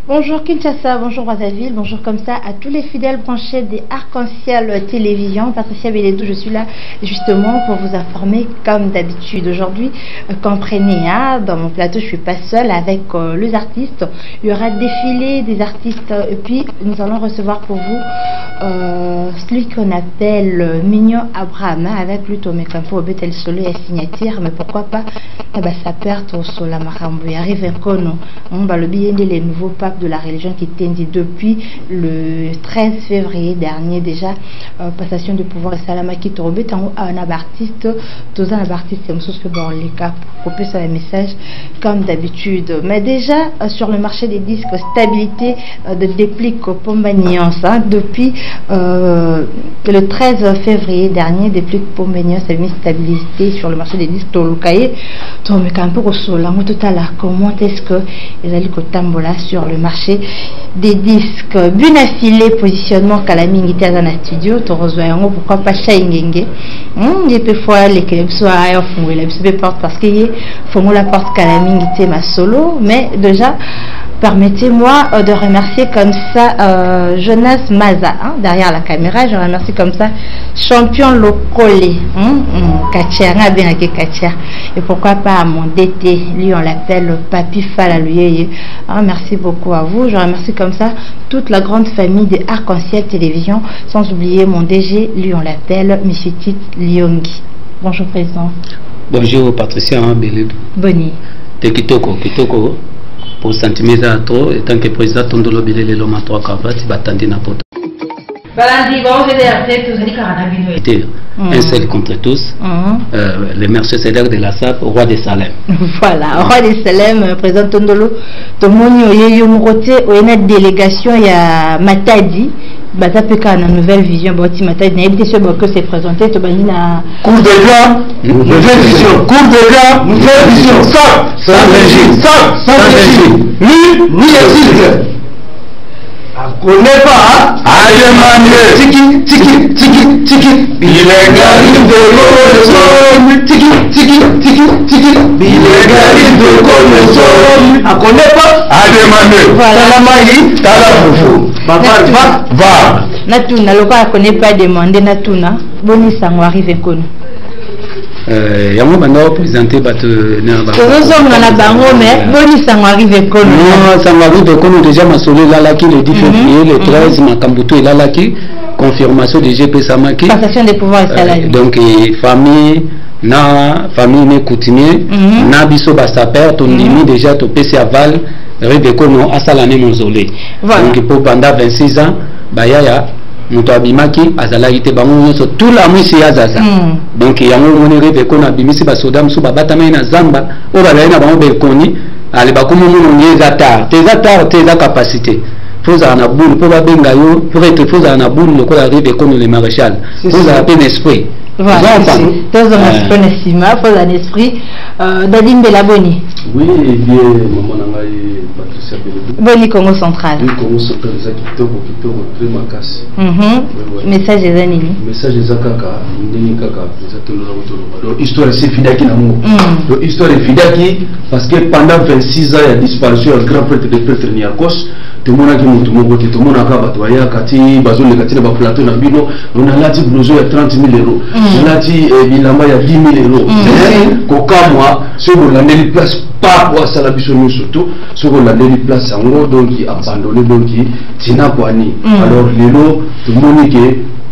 Bonjour Kinshasa, bonjour Brazzaville, bonjour comme ça à tous les fidèles branchés des Arc-en-Ciel Télévision. Patricia Bélédou, je suis là justement pour vous informer comme d'habitude. Aujourd'hui, comprenez, hein, dans mon plateau, je suis pas seule avec les artistes. Il y aura défilé des artistes et puis nous allons recevoir pour vous celui qu'on appelle Mignon Abraham, hein, avec lui Tomé Campo, Betel Solo et signature, mais pourquoi pas sa perte au Sola Marambo. Il arrive un cono, le billet des nouveaux papes de la religion qui était dit depuis le 13 février dernier déjà, passation de pouvoir et salama qui tombe un artiste, tous un artiste, que bon les cas pour ça un message comme d'habitude. Mais déjà sur le marché des disques, stabilité de déplique Pombagniance, hein, depuis le 13 février dernier, déplique Pombagniance a mis stabilité sur le marché des disques Tolukaye. Mais quand peu comment est-ce que ils allaient tambola sur le marché des disques bien affilé positionnement Kalamingi dans la studio Torozoyango, pourquoi pas Chaingenge il peut fois les clubs soit font la porte parce que font la porte Kalamingi ma solo, mais déjà permettez-moi de remercier comme ça Jonas Maza, hein, derrière la caméra. Je remercie comme ça champion locale, Katia, bien Katia, et pourquoi pas à mon DT, lui on l'appelle Papi Falaluye. Merci beaucoup à vous. Je remercie comme ça toute la grande famille des Arc-en-Ciel Télévision, sans oublier mon DG, lui on l'appelle Monsieur Tit Lyongi. Bonjour président. Bonjour Patricia Bélédou. Boni. Te kitoko pour sentiments trop et tant que président Tondolo Bilele l'homme à trois cravates batandi na poto. Un seul contre tous, le mercenaire de la SAP, roi de Salem. Voilà, roi de Salem, président Tondolo. Tomonio Yomrote, ou une délégation, il y a Matadi. Batapeka na nouvelle vision boti Matadi, n'a été sûr que c'est présenté. Tobanina. Cours de gars, nouvelle vision. Cours de gars, nouvelle vision. SAP, sans régime. SAP, sans régime. Ni exil. On connaît pas, hein? Tiki. Il est gari de l'eau, tiki. Il est gari de l'eau. On connaît pas, à demander. Talamai, talafoufou. Va. Natuna, le pas connaît pas demander Natuna. Boni sango arrive kono. Yango banda présenté bato na ba. Tozo na bango mais boni sango arrive kono. Non, sango arrive kono déjà masolo lalaki le 10 février, le 13 makambuto lalaki confirmation de GP Samaki. Passation des pouvoirs et salariés. Donc famille ne coutumier na biso basta père ton limi déjà to PC aval rive kono asalane mozolé. Donc pour pendant 26 ans bayaya muto abimaki azalaki te bango nyonso tout la mwisi ya zaza. Donc yango moni reve ko na bimisi ba soda musu babata mai na zamba o bazali na bango bekoni ale bakomo muno ngeza tar teza capacité faut na boule pour babenga yo pour être faut na boule le ko la reve ko le maréchal faut a peine esprit. Voilà, tous un esprit Dadim Belaboni. Oui, bien, maman Nangaï, Patricia Bélédou. Boni Congo Central. Oui, Congo Central, ça qui tombe, très macasse. Message des années. Message des Akaka, Ndeni Kaka, donc histoire c'est Fidaki Namo. Donc histoire est Fidaki parce que pendant 26 ans il a disparu un grand prêtre de prêtre Niakos. Tout le monde a dit tout le monde a dit Kati, Bazou le Kati na plateau na bino, on a lati blouson à 30 000 €. On a dit Bilamba il y a 10 000 €. Kokamwa, ce qu'on a mis place pas pour ça la bisonou surtout, ce qu'on a mis place en gros donc qui abandonné donc qui tina kwani. Alors les lots, tout le monde qui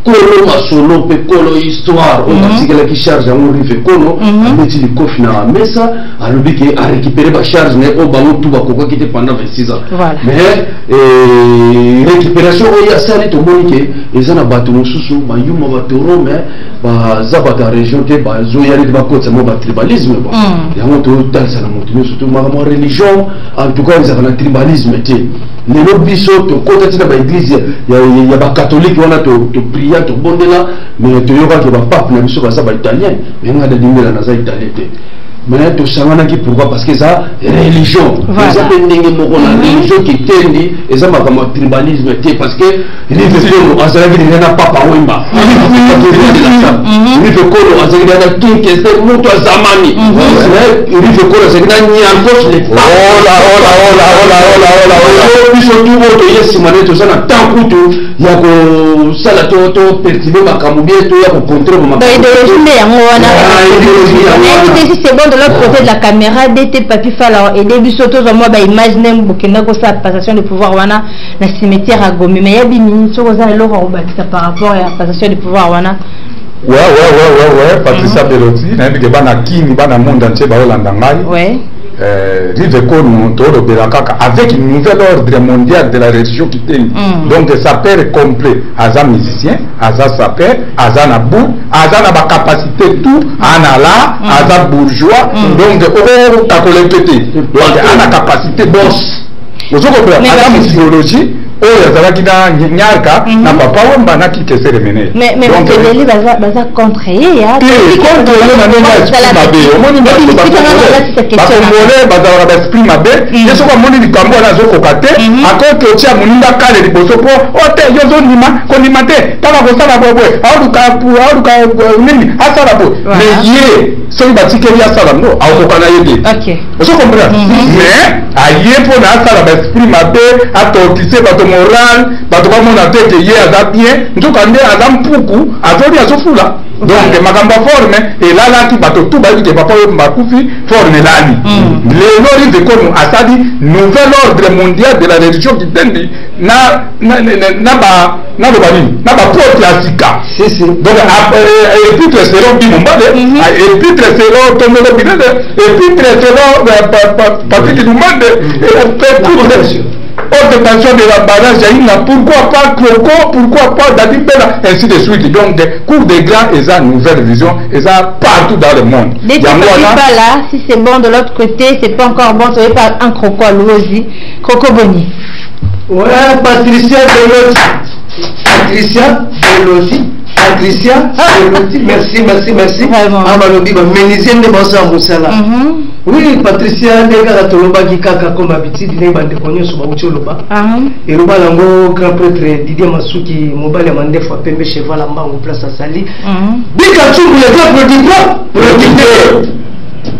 Kolo masolo pe kolo histoire on a dit que qui charge en rive kono on met le coffre na mesa alobi que a récupérer ba charge ne o bango tout ba koko qui était pendant 26 ans. Mais récupération o ya sali to monike ezana bato mususu ba yuma batoro mais ba zabata région te ba zo yari ba kotsa mo ba tribalisme ba ya moto dans ça na moto surtout ma religion en tout cas ils avaient un tribalisme te les lobiso to kota tina ba église ya ba catholique wana to prier to bondela mais to yoka ke ba pape na biso ba sa ba italien mais ngada dingela na za italien te mais to sangana ki pourquoi parce que ça religion ça peut ndenge moko na religion qui tendi et ça ma comme tribalisme te parce que il fait que azala ki na papa wemba il fait que azala na king que c'est moto zamani il fait que c'est na nyangos les oh la biso tu oto yesimane to sana tankutu ya ko sala to perturber makambo bien to ya ko contrôler makambo idéologie mais yango wana si c'est bon de l'autre côté de la caméra d'été papi fala et début surtout moi ba imaginer bokenda ko sa passation de pouvoir wana na cimetière à Gombe mais ya bimini so za lo ko batisa par rapport à passation de pouvoir wana ouais Patricia Beloti na bi bana kini bana monde entier ba olanda ngai ouais Riveko Montoro Belakaka avec une nouvelle ordre mondial de la religion qui était. Donc ça perd complet. Aza musicien, Aza sapeur, Aza nabou, Aza na ba capacité tout, Anala, Aza bourgeois. Donc on ta collecté. Donc ana capacité boss. Vous comprenez? Aza mythologie. Oh, il y a des gens qui n'a pas de qui qui s'est remené. Mais les baza contre ya. Contre l'esprit mabé. Je suis comme moni kambo na zo kokate. Ako to tia muninda kale liboso po. Ote yozo nima konimate. Tala ko sala bobo. Aruka nini asala bo. Mais yé so batike ya sala no. Ako kana yede. OK. Vous comprenez? Mais aye po na sala l'esprit mabé atotise bato moral, bato ba mona tete yé aza bien. Ndoka nde aza mpuku, azoli azofula. Donc makambo forme et là qui bato tout ba ki papa yo makufi forme lani. Les lori de comme asadi nouvel ordre mondial de la religion qui tendi na pro classica. Donc épître selon Bimombade, épître selon Tomolo Bidede, épître selon Patrick Lumande et tout haute tension de la barrage Jaïna, pourquoi pas Croco, pourquoi pas Dadi Bella, ainsi de suite. Donc, cours des grands, et ça, nouvelle vision, et ça, partout dans le monde. Dès que tu pas là, si c'est bon de l'autre côté, c'est pas encore bon, tu n'avais pas un Croco à l'Osi. Croco Boni. Ouais, Patricia Delosi. Merci. Vraiment. Oui, Patricia, Nega Toloba Kaka comme habitude, il est bandé connu sur Baucholoba. Et le balango, grand prêtre Didier Masuki, Mobile Mandé, fois Pembe Cheval en bas, en place à Sali. Bikachu, le grand producteur.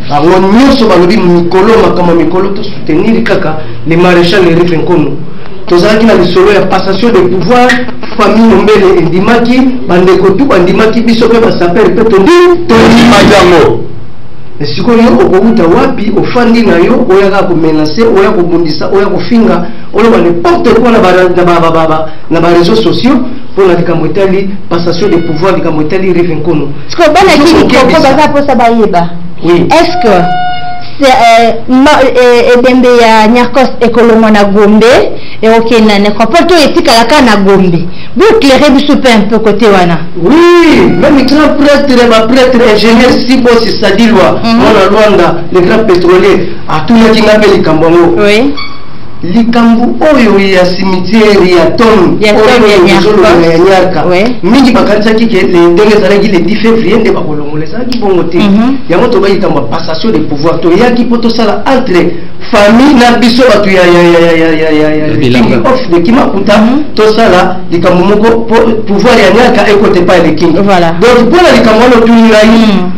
Alors, nous sommes Mikolo, Makama Mikolo, pour soutenir Kaka, les maréchals, les Rifenkono. Tous qui na lisolo ya passation de pouvoir famille nombele endimaki bande kotu bandimaki biso pe basaper pe tondi majango sikoyo okuta wapi ofandi na yo oyaka ko menacer oya ko bundisa oya ko finga oloba n'importe quoi na ba réseaux sociaux pour la likamotali passation de pouvoir likamotali Rifenkono siko bana ki ko baza po sabayeba oui est-ce que Ebembe ya Nyarkos ekolongo na Gombe et ok na nécropole to etikalaka na Gombe. Vous éclairez biso peu un peu côté wana. Oui, même grand prêtre, ma prêtre ingénieur Sibo Sisadilwa, mona Rwanda, le grand pétrolier, à tous les qui n'appellent Kambongo. Oui. Likambu oyo ya cimetière ya Tom ya Nyarka mingi bakanisa kike le ndenge zalaki le 10 février nde bakolongola ezalaki bongo te yango tobayika ma passation de pouvoir to yaki poto sala entre famille na biso batu ya off de kimakuta to sala likambu moko pouvoir ya Nyarka ekote pa le king donc pour la likambu no tuningai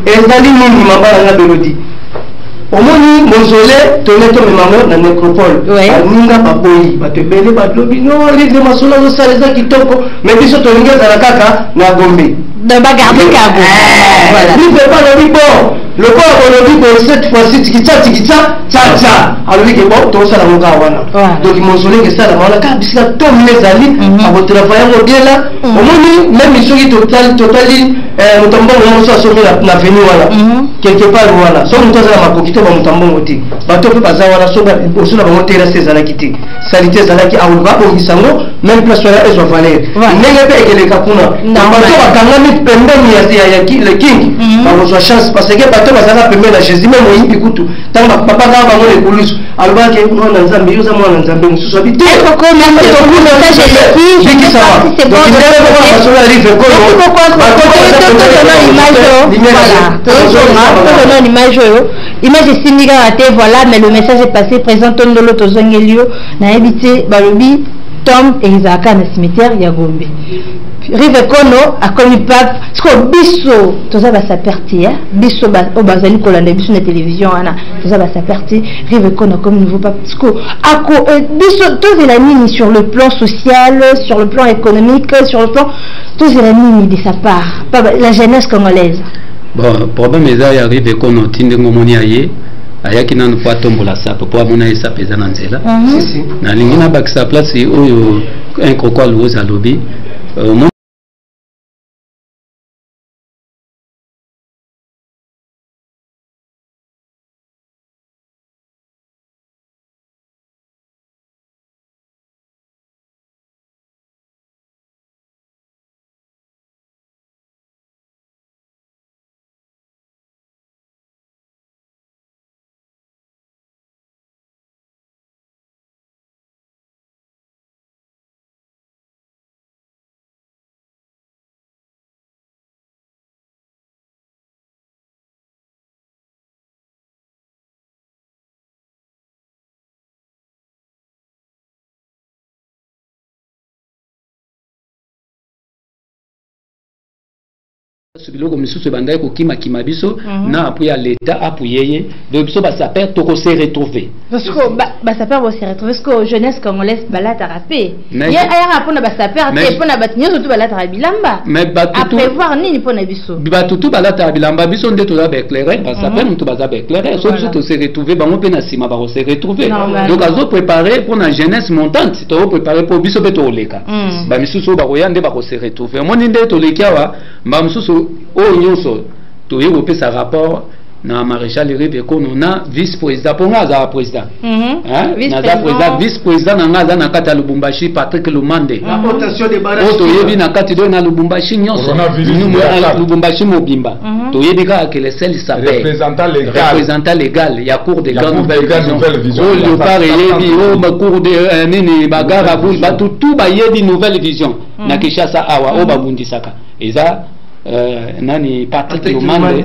ezali nini mabala na Belodi omoni mausolée toneto memamo na nécropole aninga baboyi batebele batlobi no livre masolo zo saleza kitoko mais biso toninga zala kaka na Gombe de bagarder kabo voilà livre pas le bon le corps on dit que cette fois-ci tikitsa tcha alors que bon to sala moka wana donc mausolée que ça la wana ka bisika to mezali abo travailler mo bien là omoni même isoki totali mutambo mo so so na venu wala quelque part wala so muto za makokito ba mutambo moti bato pe baza wala so ba osula ba motera sezala kiti salité zalaki awu ba bo misango même place wala ezo valeur nenge pe ekeleka kuna bato bakanga mit pembeni ya le king ba zo chance parce que bato bazala pembeni na Jésus même oyimbi kutu tanga papa ga ba ngole kulusu alba ke mwana nzambe yoza mwana nzambe mususu abite ko même to kuna message ici biki sawa c'est bon bato arrive ko image voilà mais le message est passé présent Tondolo Tozongelio na habité balobi tombe et ils ont un cimetière ya Gombe. Rive Kono a commis pape ce que biso tout ça va s'apertir biso au bazali kolanda biso na télévision ana tout ça va s'apertir Rive Kono comme nouveau pape ce que biso tous la ligne sur le plan social, sur le plan économique, sur le plan tous la ligne de sa part la jeunesse congolaise. Bon problème est là Rive Kono tinde ngomoni aye ayaki nanu po atombola sapo po amona ye sapo eza na nzela nalingi nabakisa place oyo un kroko aluoza alobi biloko misusu bandai ko kima biso na appui à l'état appuyé donc biso ba saper to ko se retrouver parce que ba saper va se retrouver parce que jeunesse congolaise balata rapé ya aya pona ba saper te pona batinyo surtout balata bilamba mais batutu après voir nini pona biso batutu balata bilamba biso ndeto za ba éclairer ba saper mutu ba za ba éclairer so biso to se retrouver bango pe na sima ba se retrouver donc azo préparer pour la jeunesse montante to préparer pour biso beto oleka ba misusu ba koyande ba ko se retrouver moni ndeto lekiawa ba misusu o nyonso to yebo pesa rapport na maréchal Rive Kono na vice-président pour nga président na vice-président na nga na kata Lubumbashi Patrick Lumande la rotation des barrages to yebi na kati do na Lubumbashi nyonso na Lubumbashi mobimba to yebi ka que le seul s'appelle représentant légal ya cour de grande nouvelle vision o le pare yebi o ma cour de nini bagara bul batu tout ba yebi nouvelle vision na Kinshasa awa o babundisaka eza nani Patrick Lumande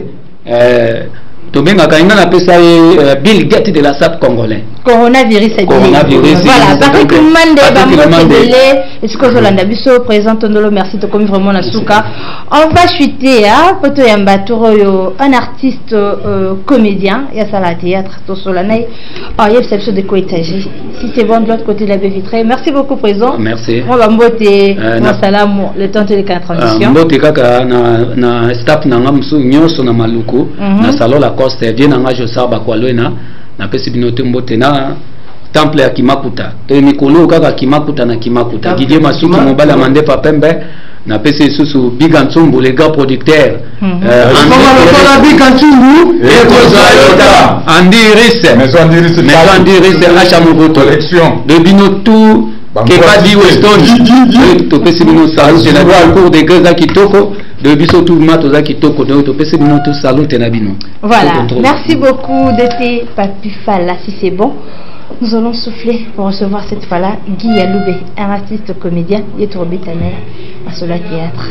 Tobenga kainga na pesa Bill Gates de la SAP congolais. Coronavirus. Voilà, Patrick Lumande est-ce que Zolanda Bisso présente Ndolo merci de comme vraiment na souka. On va chuter poto ya mbatoro un artiste comédien, il y a ça la théâtre to solanay. Il y a cette de coétagé. Si c'est bon de l'autre côté de la baie vitrée. Merci beaucoup président. Merci. On va mbote salam le temps de la transition. Mbote kaka na staff na ngamsu nyoso na maluku na salon la Coste bien engagé Sarba Kwalwena na pesi binote mbote na temple ya Kimakuta to mikolo kaka Kimakuta na Kimakuta Didier Masuki mobala mande pa pembe na pesi susu Bigantsumbu les gars producteurs Bigantsumbu et Kozayota Andiris Maison Andiris Acha Moboto collection de binotu que pas dit Weston to pesi binote c'est la cour de Gaza Kitoko de biso tout matoza kitoko to pesi binote salute na bino. Voilà, merci beaucoup d'été Papi Fala si c'est bon. Nous allons souffler pour recevoir cette fois-là Guy Yaloube, un artiste comédien et Tourbitanel à Sola Théâtre.